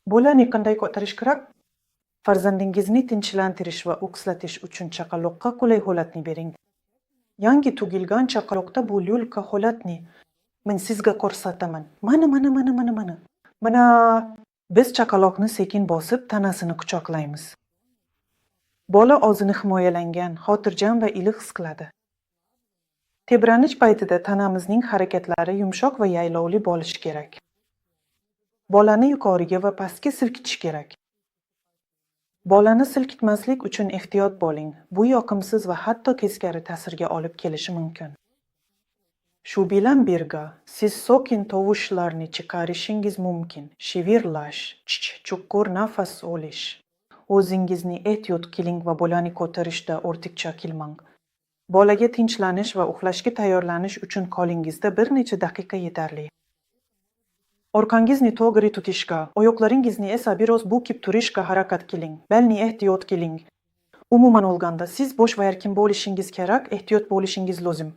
Bolani qanday ko'tarish kerak? Farzandingizni tinchlantirish va o'kslatish uchun chaqaloqqa qulay holatni bering. Yangi tug'ilgan chaqaloqda bu lyulka holatni men sizga ko'rsataman. Mana. Mana biz chaqaloqni sekin bosib, tanasini quchoqlaymiz. Bola o'zini himoyalangan, xotirjam va iliq his qiladi. Tebranish paytida tanamizning harakatlari yumshoq va yaylovli bo'lishi kerak. Bolani yuqoriga va pastga silkitish kerak. Bolani silkitmaslik uchun ehtiyot bo'ling. Bu yoqimsiz va hatto teskari ta'sirga olib kelishi mumkin. Shu bilan birga, siz sokin tovushlarni chiqarishingiz mumkin. Shivirlash, chuqur nafas olish. O'zingizni ehtiyot qiling va bolani ko'tarishda ortiqcha qilmang. Bolaga tinchlanish va uxlashga tayyorlanish uchun qo'lingizda bir necha daqiqa yetarli. Orqangizni to'g'ri tutishga, oyoqlaringizni esa biroz bukib turishga harakat qiling. Belni ehtiyot qiling. Umuman olganda, siz bo'sh va erkin bo'lishingiz kerak, ehtiyot bo'lishingiz lozim.